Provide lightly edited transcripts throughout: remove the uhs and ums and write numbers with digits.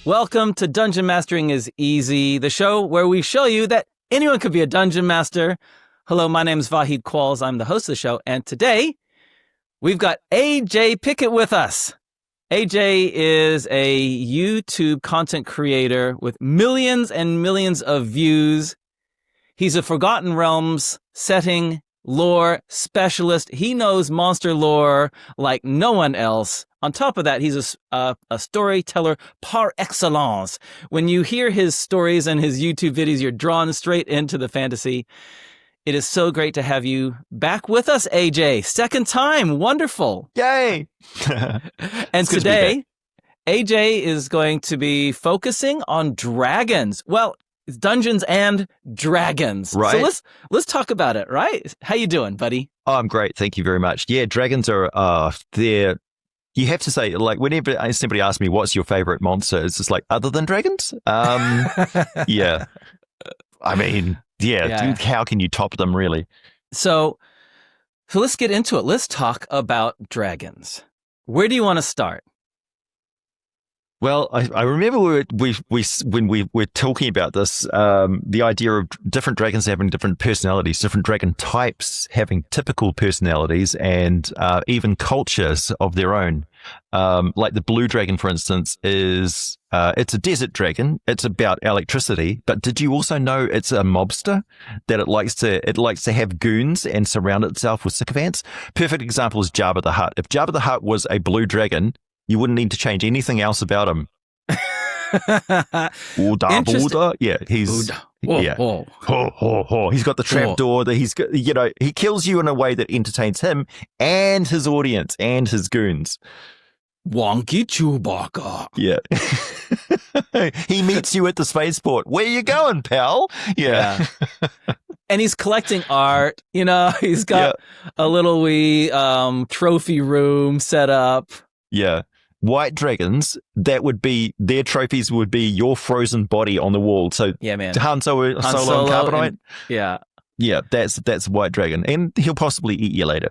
Welcome to Dungeon Mastering is Easy, the show where we show you that anyone could be a dungeon master. Hello, my name is Vahid Qualls. I'm the host of the show, and today we've got AT Pickett with us. AT is a YouTube content creator with millions and millions of views. He's a Forgotten Realms setting lore specialist. He knows monster lore like no one else. On top of that, he's a storyteller par excellence. When you hear his stories and his YouTube videos, you're drawn straight into the fantasy. It is so great to have you back with us, AT. Second time. Wonderful. Yay. And today, AT is going to be focusing on dragons. Well, it's Dungeons and Dragons. Right. So let's talk about it, right? How you doing, buddy? Oh, I'm great. Thank you very much. Yeah, dragons are, they're, you have to say, like, whenever somebody asks me, what's your favorite monster? It's just like, other than dragons? Yeah. I mean, yeah. How can you top them, really? So let's get into it. Let's talk about dragons. Where do you want to start? Well, I remember when we were talking about this, the idea of different dragons having different personalities, different dragon types having typical personalities, and even cultures of their own. Like the blue dragon, for instance, is it's a desert dragon. It's about electricity. But did you also know it's a mobster? That it likes to have goons and surround itself with sycophants. Perfect example is Jabba the Hutt. If Jabba the Hutt was a blue dragon, you wouldn't need to change anything else about him. Order. Yeah, he's he's got the trapdoor that he's got, he kills you in a way that entertains him and his audience and his goons. Wonky Chewbacca. Yeah. He meets you at the spaceport. Where you going, pal? Yeah. And he's collecting art. He's got a little wee trophy room set up. Yeah. White dragons, their trophies would be your frozen body on the wall. So yeah, man. Han Solo and Carbonite. Yeah, that's white dragon, and he'll possibly eat you later.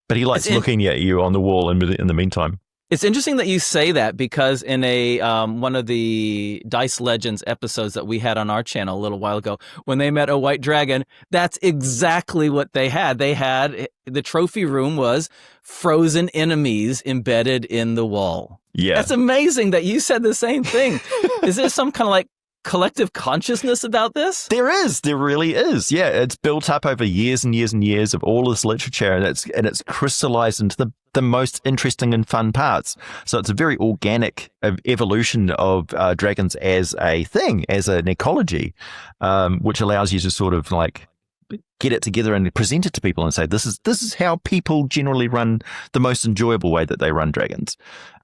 But he likes looking at you on the wall in the meantime. It's interesting that you say that, because in a one of the Dice Legenz episodes that we had on our channel a little while ago, when they met a white dragon, that's exactly what they had. The trophy room was frozen enemies embedded in the wall. Yeah. That's amazing that you said the same thing. Is there some kind of like collective consciousness about this? There really is. Yeah, it's built up over years and years and years of all this literature, and it's crystallized into the most interesting and fun parts. So it's a very organic evolution of dragons as a thing, as an ecology, which allows you to sort of like get it together and present it to people and say, this is how people generally run, the most enjoyable way that they run dragons.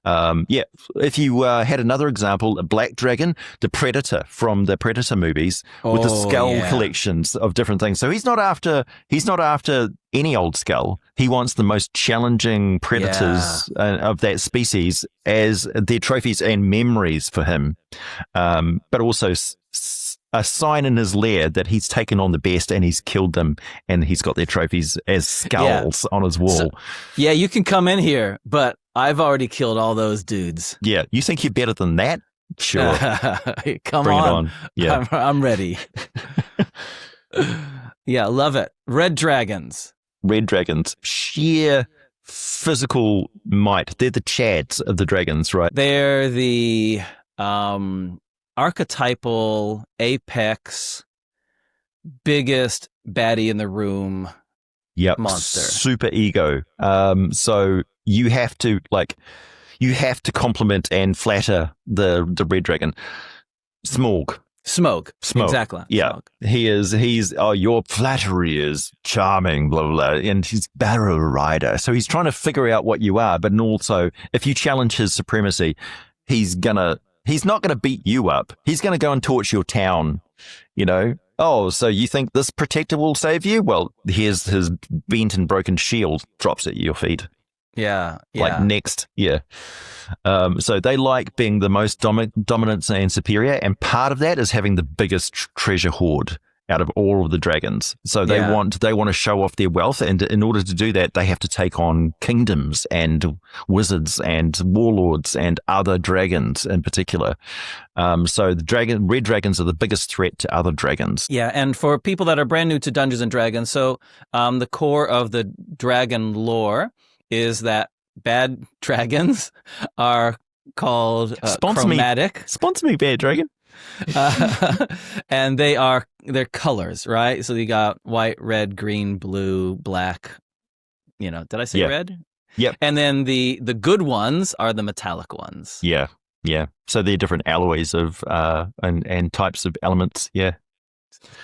If you had another example, a black dragon, the Predator from the Predator movies, with the skull collections of different things. So he's not after any old skull. He wants the most challenging predators of that species as their trophies and memories for him, but also a sign in his lair that he's taken on the best and he's killed them, and he's got their trophies as skulls on his wall. So, you can come in here, but I've already killed all those dudes. Yeah, you think you're better than that? Sure. Come Bring on. it on. Yeah. I'm ready. Yeah, love it. Red dragons, sheer physical might. They're the Chads of the dragons, right? They're the archetypal apex, biggest baddie in the room. Yep. Monster. Super ego. So you have to compliment and flatter the red dragon. Smaug. Exactly. Yeah. Smaug. Your flattery is charming, blah, blah, blah. And he's barrow rider. So he's trying to figure out what you are, but also if you challenge his supremacy, he's not gonna beat you up. He's gonna go and torch your town, Oh, so you think this protector will save you? Well, here's his bent and broken shield, drops at your feet. Yeah. Like next. Yeah. So they like being the most dominant and superior. And part of that is having the biggest treasure hoard out of all of the dragons. So they want to show off their wealth, and in order to do that, they have to take on kingdoms and wizards and warlords and other dragons in particular. So the red dragons are the biggest threat to other dragons. Yeah, and for people that are brand new to Dungeons and Dragons, so the core of the dragon lore is that bad dragons are called chromatic. Sponsor me, bad dragon. And they're colors, right? So you got white, red, green, blue, black. Did I say red? Yep. And then the good ones are the metallic ones. Yeah. So they're different alloys of and types of elements. Yeah.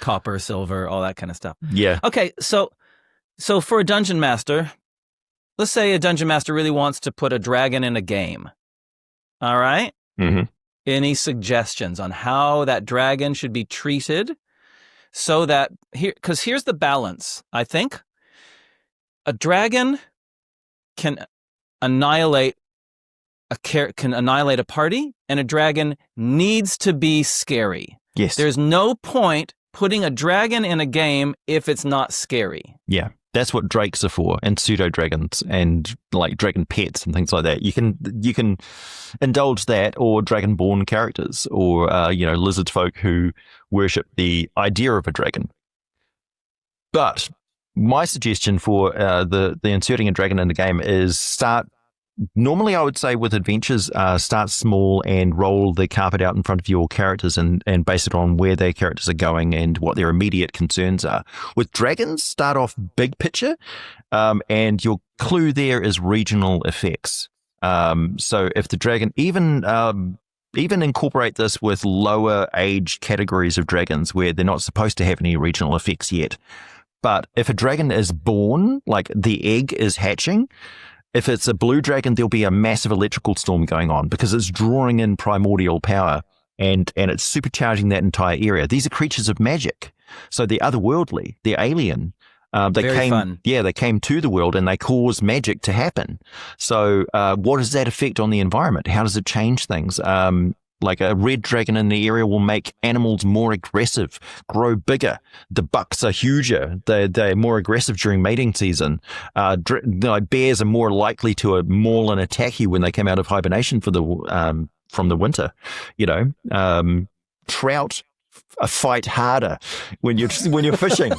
Copper, silver, all that kind of stuff. Yeah. Okay, so for a dungeon master, let's say a dungeon master really wants to put a dragon in a game. All right? Mm-hmm. Any suggestions on how that dragon should be treated so that because here's the balance, I think. A dragon can annihilate a party, and a dragon needs to be scary. Yes. There's no point putting a dragon in a game if it's not scary. Yeah. That's what drakes are for, and pseudo dragons, and like dragon pets and things like that. You can indulge that, or dragonborn characters, or lizard folk who worship the idea of a dragon. But my suggestion for the inserting a dragon in the game is start. Normally, I would say with adventures, start small and roll the carpet out in front of your characters and base it on where their characters are going and what their immediate concerns are. With dragons, start off big picture, and your clue there is regional effects. So if the dragon, even incorporate this with lower age categories of dragons where they're not supposed to have any regional effects yet. But if a dragon is born, like the egg is hatching, if it's a blue dragon, there'll be a massive electrical storm going on because it's drawing in primordial power and it's supercharging that entire area. These are creatures of magic. So they're otherworldly, they're alien. They came to the world and they cause magic to happen. So what does that affect on the environment? How does it change things? Like a red dragon in the area will make animals more aggressive, grow bigger. The bucks are huger. They're more aggressive during mating season. Bears are more likely to maul and attack you when they come out of hibernation from the winter. Trout fight harder when you're fishing.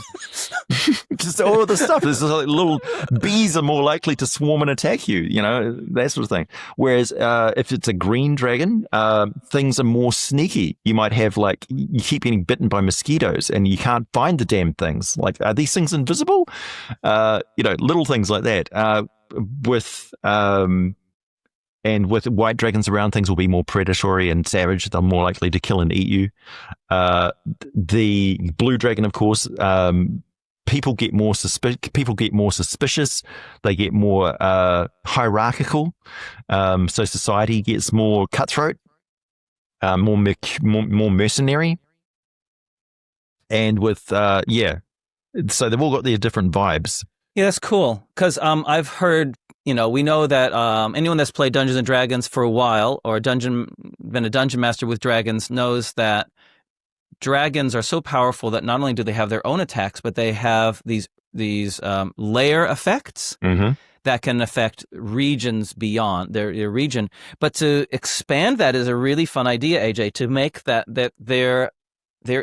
Just all of the stuff. There's like little bees are more likely to swarm and attack you, that sort of thing. Whereas if it's a green dragon, things are more sneaky. You might have you keep getting bitten by mosquitoes and you can't find the damn things. Like, are these things invisible? Little things like that. And with white dragons around, things will be more predatory and savage. They're more likely to kill and eat you. The blue dragon, of course, people get more suspicious. They get more hierarchical. So society gets more cutthroat, more mercenary. And with so they've all got their different vibes. Yeah, that's cool. Because I've heard, we know that anyone that's played Dungeons and Dragons for a while or been a dungeon master with dragons knows that dragons are so powerful that not only do they have their own attacks, but they have these layer effects that can affect regions beyond their region. But to expand that is a really fun idea, AJ, to make that their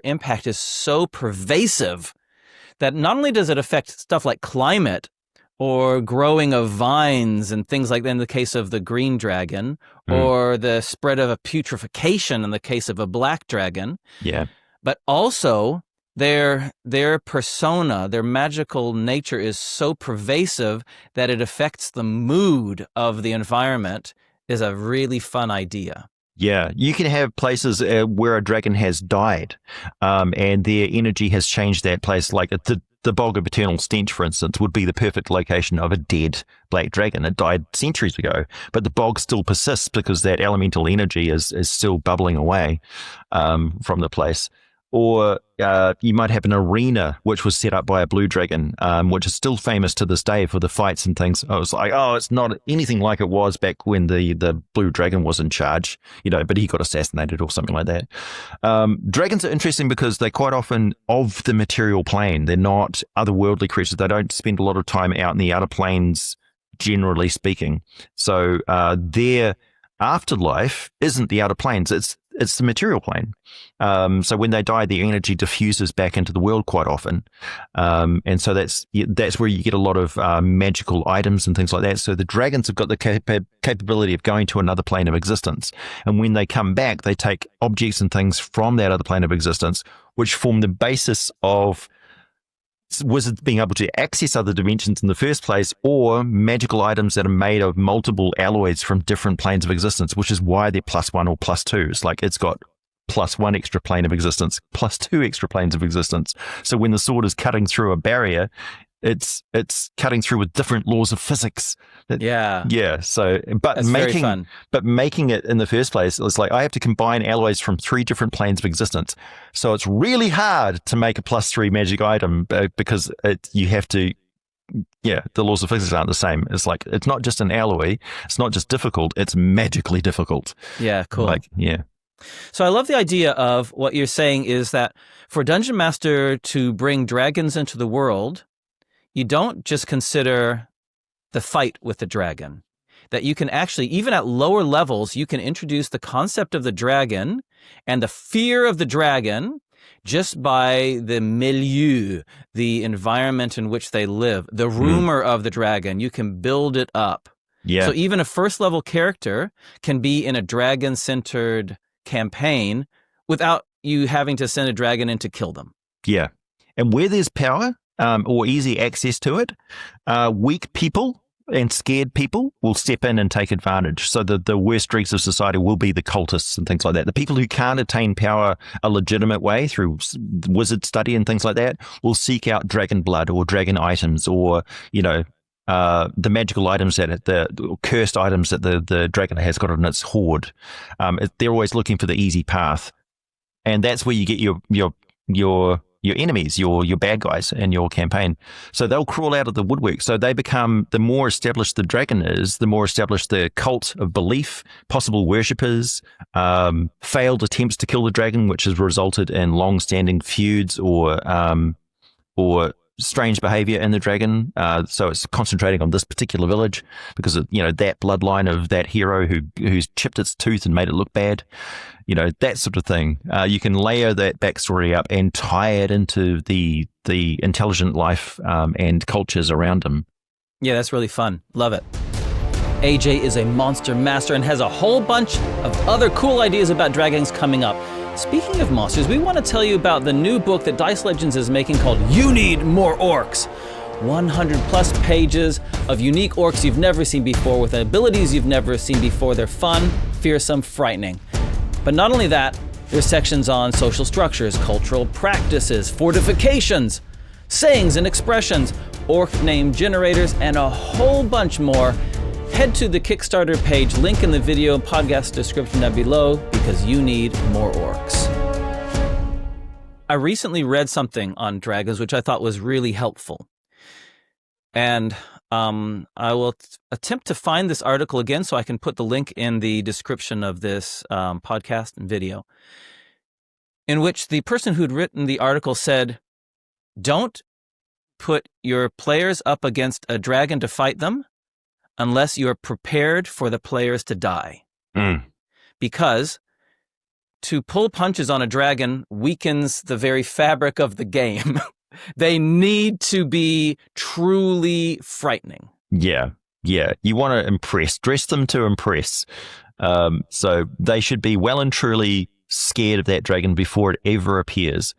impact is so pervasive that not only does it affect stuff like climate or growing of vines and things like that in the case of the green dragon, or the spread of a putrefaction in the case of a black dragon. Yeah. But also their persona, their magical nature is so pervasive that it affects the mood of the environment is a really fun idea. Yeah, you can have places where a dragon has died, and their energy has changed that place. Like the Bog of Eternal Stench, for instance, would be the perfect location of a dead black dragon. It died centuries ago, but the bog still persists because that elemental energy is still bubbling away from the place. you might have an arena which was set up by a blue dragon, which is still famous to this day for the fights and things. I was like, oh, it's not anything like it was back when the blue dragon was in charge, but he got assassinated or something like that. Dragons are interesting because they're quite often of the material plane. They're not otherworldly creatures. They don't spend a lot of time out in the outer planes, generally speaking. So their afterlife isn't the outer planes. It's the material plane. So when they die, the energy diffuses back into the world quite often. And so that's where you get a lot of magical items and things like that. So the dragons have got the capability of going to another plane of existence. And when they come back, they take objects and things from that other plane of existence, which form the basis of wizards being able to access other dimensions in the first place, or magical items that are made of multiple alloys from different planes of existence, which is why they're +1 or +2. It's like it's got +1 extra plane of existence, +2 extra planes of existence. So when the sword is cutting through a barrier, it's cutting through with different laws of physics. Yeah. So, That's very fun. But making it in the first place, it's like I have to combine alloys from 3 different planes of existence. So it's really hard to make a +3 magic item because you have to. Yeah, the laws of physics aren't the same. It's like it's not just an alloy. It's not just difficult. It's magically difficult. Yeah, cool. Yeah. So I love the idea of what you're saying is that for a dungeon master to bring dragons into the world, you don't just consider the fight with the dragon, that you can actually, even at lower levels, you can introduce the concept of the dragon and the fear of the dragon just by the milieu, the environment in which they live, the rumor of the dragon. You can build it up. Yeah. So even a first level character can be in a dragon-centered campaign without you having to send a dragon in to kill them. Yeah. And where there's power, or easy access to it, weak people and scared people will step in and take advantage. So the worst dregs of society will be the cultists and things like that. The people who can't attain power a legitimate way through wizard study and things like that will seek out dragon blood or dragon items, or the magical items the cursed items that the dragon has got in its hoard. They're always looking for the easy path, and that's where you get your enemies, your bad guys in your campaign. So they'll crawl out of the woodwork. So they become, the more established the dragon is, the more established the cult of belief, possible worshippers, failed attempts to kill the dragon, which has resulted in long-standing feuds or strange behavior in the dragon. So it's concentrating on this particular village because of, that bloodline of that hero who's chipped its tooth and made it look bad. That sort of thing. You can layer that backstory up and tie it into the intelligent life and cultures around him. Yeah, that's really fun. Love it. AJ is a monster master and has a whole bunch of other cool ideas about dragons coming up. Speaking of monsters, we want to tell you about the new book that Dice Legenz is making called You Need More Orcs. 100 plus pages of unique orcs you've never seen before with abilities you've never seen before. They're fun, fearsome, frightening. But not only that, there's sections on social structures, cultural practices, fortifications, sayings and expressions, orc name generators, and a whole bunch more. Head to the Kickstarter page, link in the video podcast description down below, because you need more orcs. I recently read something on dragons which I thought was really helpful. And I will attempt to find this article again so I can put the link in the description of this podcast and video, in which the person who'd written the article said, don't put your players up against a dragon to fight them unless you're prepared for the players to die. Because to pull punches on a dragon weakens the very fabric of the game. They need to be truly frightening. Yeah. You want to impress, dress them to impress. So they should be well and truly scared of that dragon before it ever appears.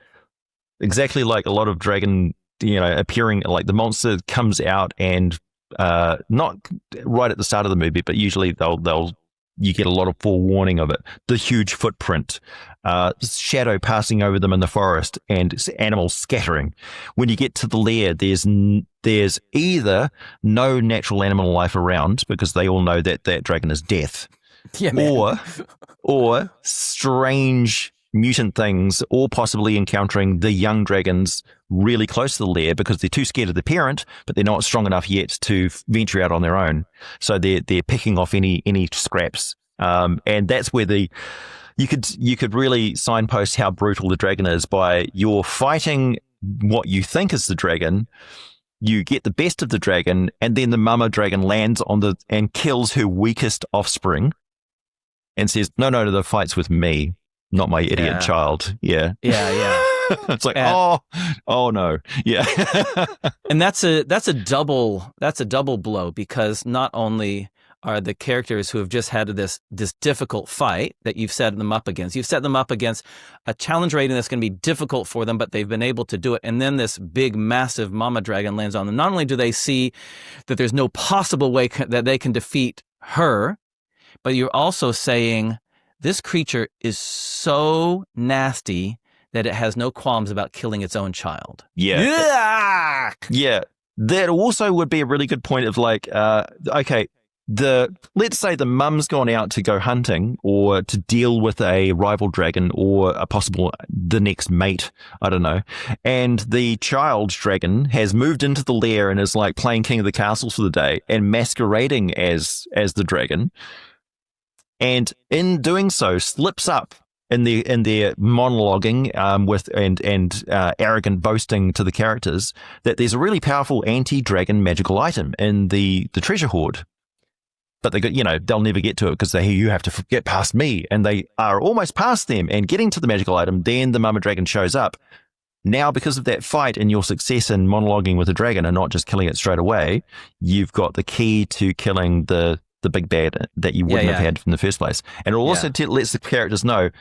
Exactly like a lot of dragon, appearing, like the monster comes out and not right at the start of the movie, but usually you get a lot of forewarning of it. The huge footprint, shadow passing over them in the forest, and animals scattering. When you get to the lair, there's either no natural animal life around because they all know that dragon is death, or strange mutant things, or possibly encountering the young dragons really close to the lair because they're too scared of the parent, but they're not strong enough yet to venture out on their own. So they're picking off any scraps, and that's where you could really signpost how brutal the dragon is by you're fighting what you think is the dragon. You get the best of the dragon, and then the mama dragon lands and kills her weakest offspring, and says, "No, the fight's with me, not my idiot child." Yeah. It's like, oh no, yeah. And that's a double blow, because not only are the characters who have just had this difficult fight that you've set them up against a challenge rating that's going to be difficult for them, but they've been able to do it. And then this big, massive mama dragon lands on them. Not only do they see that there's no possible way that they can defeat her, but you're also saying this creature is so nasty that it has no qualms about killing its own child. Yeah. Yeah. That also would be a really good point of like, okay, let's say the mum's gone out to go hunting or to deal with a rival dragon or the next mate, I don't know. And the child dragon has moved into the lair and is like playing king of the castle for the day and masquerading as the dragon. And in doing so, slips up in their monologuing with arrogant boasting to the characters that there's a really powerful anti-dragon magical item in the treasure hoard. But they'll never get to it because you have to get past me, and they are almost past them and getting to the magical item. Then the mama dragon shows up. Now, because of that fight and your success in monologuing with the dragon and not just killing it straight away, you've got the key to killing the big bad that you wouldn't have had in the first place. And it also lets the characters know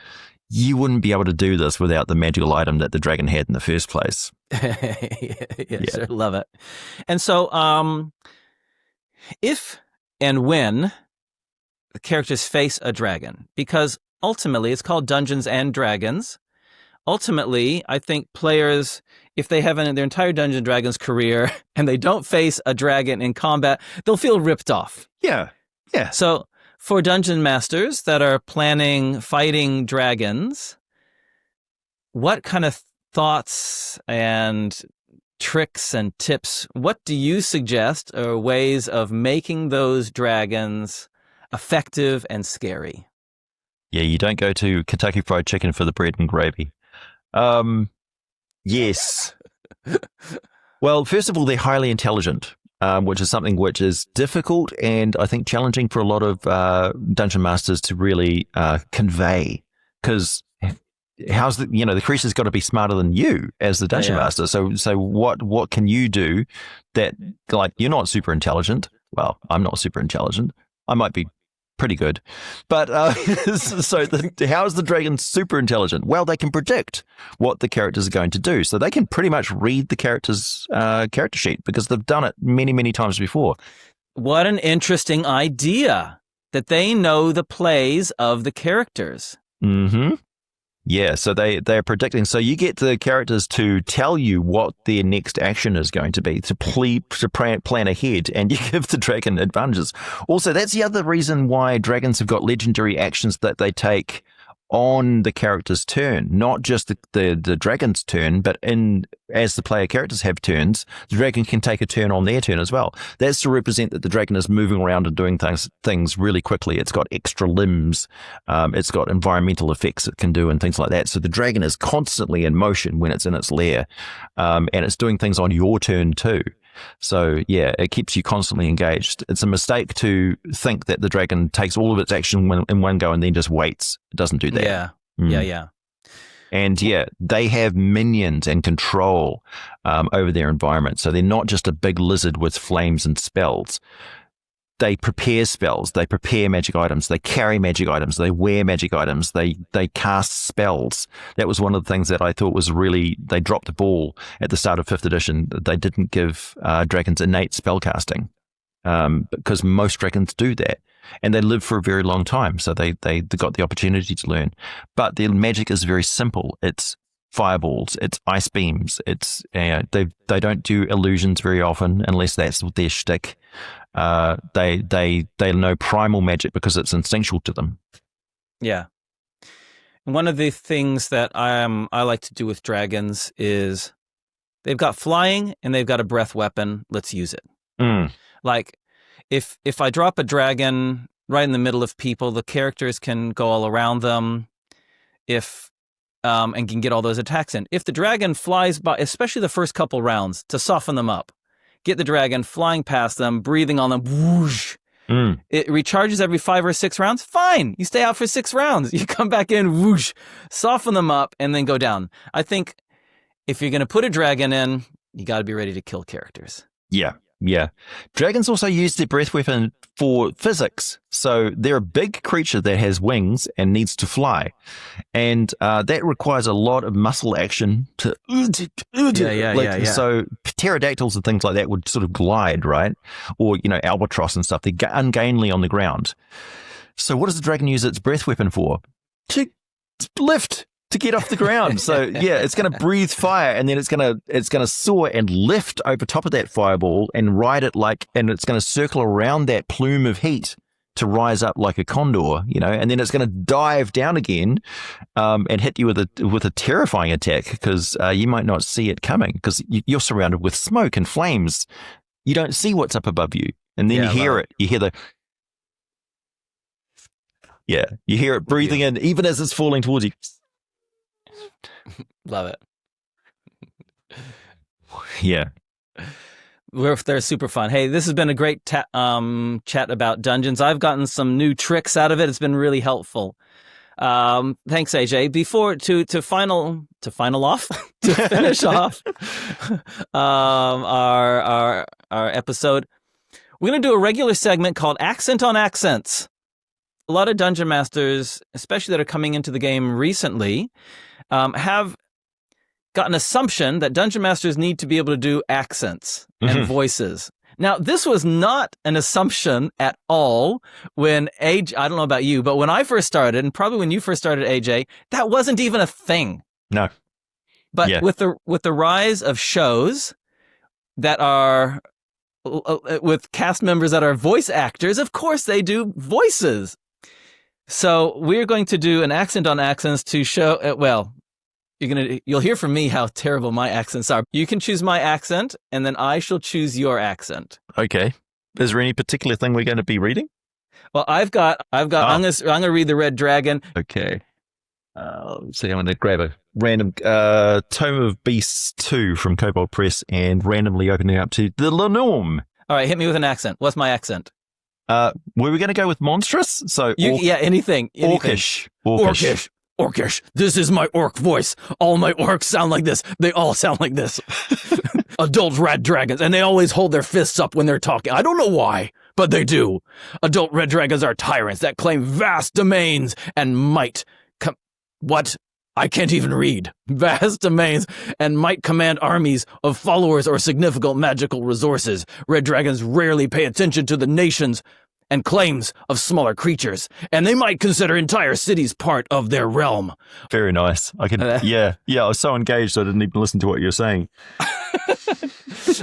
you wouldn't be able to do this without the magical item that the dragon had in the first place. Sure, love it. And so, if and when the characters face a dragon, because ultimately it's called Dungeons and Dragons. Ultimately, I think players, if they have their entire Dungeons and Dragons career and they don't face a dragon in combat, they'll feel ripped off. Yeah. So for dungeon masters that are planning fighting dragons, what kind of thoughts and tricks and tips, what do you suggest are ways of making those dragons effective and scary? Yeah, you don't go to Kentucky Fried Chicken for the bread and gravy. Yes. Well, first of all, they're highly intelligent. Which is something which is difficult and I think challenging for a lot of dungeon masters to really convey, because the creature's got to be smarter than you as the dungeon master. So what can you do that, like, you're not super intelligent? Well, I'm not super intelligent. I might be pretty good, but so how is the dragon super intelligent? Well, they can predict what the characters are going to do, so they can pretty much read the character's character sheet because they've done it many, many times before. What an interesting idea, that they know the plays of the characters. Mm-hmm. Yeah, so they're predicting. So you get the characters to tell you what their next action is going to be, to plan ahead, and you give the dragon advantages. Also, that's the other reason why dragons have got legendary actions that they take on the character's turn, not just the dragon's turn, but as the player characters have turns, the dragon can take a turn on their turn as well. That's to represent that the dragon is moving around and doing things really quickly. It's got extra limbs. It's got environmental effects it can do and things like that. So the dragon is constantly in motion when it's in its lair, and it's doing things on your turn too. So yeah, it keeps you constantly engaged. It's a mistake to think that the dragon takes all of its action in one go and then just waits. It doesn't do that. Yeah. And they have minions and control over their environment. So they're not just a big lizard with flames and spells. They prepare spells, they prepare magic items, they carry magic items, they wear magic items, they cast spells. That was one of the things that I thought was they dropped the ball at the start of 5th edition. They didn't give dragons innate spell casting, because most dragons do that. And they live for a very long time, so they got the opportunity to learn. But their magic is very simple. It's fireballs, it's ice beams, it's they don't do illusions very often unless that's their shtick. They know primal magic because it's instinctual to them. Yeah. one of the things that I like to do with dragons is they've got flying and they've got a breath weapon. Let's use it. Like if I drop a dragon right in the middle of people, the characters can go all around them. And can get all those attacks in. If the dragon flies by, especially the first couple rounds, to soften them up, get the dragon flying past them, breathing on them, whoosh. It recharges every 5 or 6 rounds. Fine, you stay out for 6 rounds. You come back in, whoosh, soften them up, and then go down. I think if you're going to put a dragon in, you got to be ready to kill characters. Yeah. Dragons also use their breath weapon for physics. So they're a big creature that has wings and needs to fly. And that requires a lot of muscle action to... So pterodactyls and things like that would sort of glide, right? Or, albatross and stuff. They're ungainly on the ground. So what does the dragon use its breath weapon for? To lift. To get off the ground. So it's going to breathe fire, and then it's going to soar and lift over top of that fireball and ride it and it's going to circle around that plume of heat to rise up like a condor, and then it's going to dive down again and hit you with a terrifying attack because you might not see it coming because you're surrounded with smoke and flames. You don't see what's up above you, and then you hear it. You hear you hear it breathing in even as it's falling towards you. Love it. Yeah. They're super fun. Hey, this has been a great chat about dungeons. I've gotten some new tricks out of it. It's been really helpful. Thanks, AJ. Before to finish off our episode, we're going to do a regular segment called Accent on Accents. A lot of dungeon masters, especially that are coming into the game recently, have got an assumption that dungeon masters need to be able to do accents and voices. Now, this was not an assumption at all when AJ, I don't know about you, but when I first started, and probably when you first started, AJ, that wasn't even a thing. No. But with the rise of shows that are with cast members that are voice actors, of course they do voices. So we're going to do an accent on accents to show, you'll hear from me how terrible my accents are. You can choose my accent, and then I shall choose your accent. Okay. Is there any particular thing we're going to be reading? Well, I'm going to read The Red Dragon. Okay. Let's see, I'm going to grab a random Tome of Beasts 2 from Kobold Press and randomly opening up to the Lenorm. All right, hit me with an accent. What's my accent? Were we going to go with monstrous? So anything. Orcish. Orcish. This is my orc voice. All my orcs sound like this. They all sound like this. Adult red dragons, and they always hold their fists up when they're talking. I don't know why, but they do. Adult red dragons are tyrants that claim vast domains and might. What? I can't even read. Vast domains and might command armies of followers or significant magical resources. Red dragons rarely pay attention to the nations and claims of smaller creatures, and they might consider entire cities part of their realm. Very nice. I was so engaged I didn't even listen to what you're saying.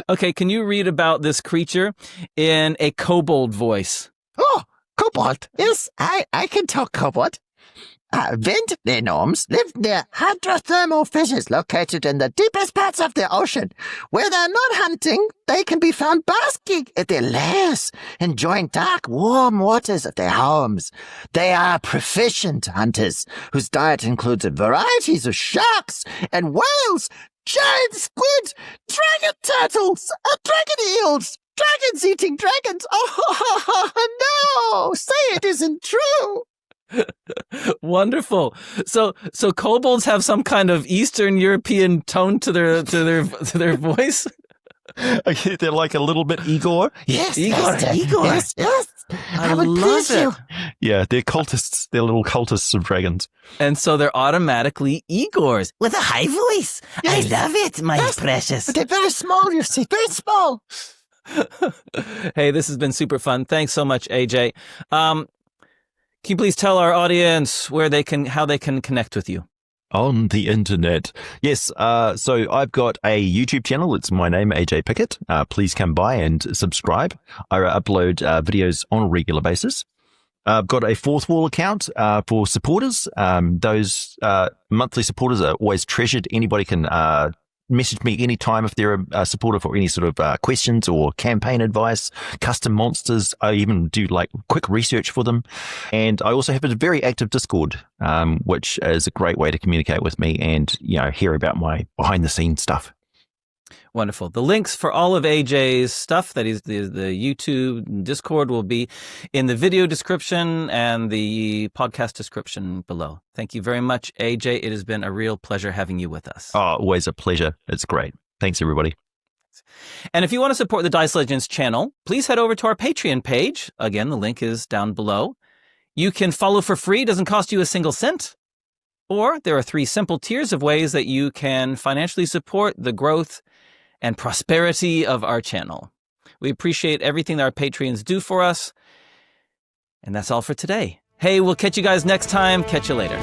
Okay, can you read about this creature in a kobold voice? Oh, kobold. Yes, I can talk kobold. Wind Lenorms live near hydrothermal fissures located in the deepest parts of the ocean. Where they're not hunting, they can be found basking at their lairs, enjoying dark, warm waters of their homes. They are proficient hunters, whose diet includes varieties of sharks and whales, giant squid, dragon turtles, dragon eels, dragons eating dragons. Oh, no! Say it isn't true! Wonderful. So kobolds have some kind of Eastern European tone to their voice. Okay, they're like a little bit Igor. Yes, Igor. Yes. I would love it. Yeah, they're cultists. They're little cultists of dragons. And so they're automatically Igors. With a high voice. Yes. I love it, my precious. But they're very small, you see. Very small. Hey, this has been super fun. Thanks so much, AJ. Can you please tell our audience how they can connect with you? On the internet. Yes, so I've got a YouTube channel. It's my name, AT Pickett. Please come by and subscribe. I upload videos on a regular basis. I've got a fourth wall account for supporters. Those monthly supporters are always treasured. Anybody can message me anytime if they're a supporter for any sort of questions or campaign advice, custom monsters. I even do like quick research for them. And I also have a very active Discord, which is a great way to communicate with me and, hear about my behind the scenes stuff. Wonderful. The links for all of AJ's stuff, that is the YouTube Discord, will be in the video description and the podcast description below. Thank you very much, AJ. It has been a real pleasure having you with us. Oh, always a pleasure. It's great. Thanks, everybody. And if you want to support the Dice Legenz channel, please head over to our Patreon page. Again, the link is down below. You can follow for free. It doesn't cost you a single cent. Or there are 3 simple tiers of ways that you can financially support the growth and prosperity of our channel. We appreciate everything that our Patreons do for us. And that's all for today. Hey, we'll catch you guys next time. Catch you later.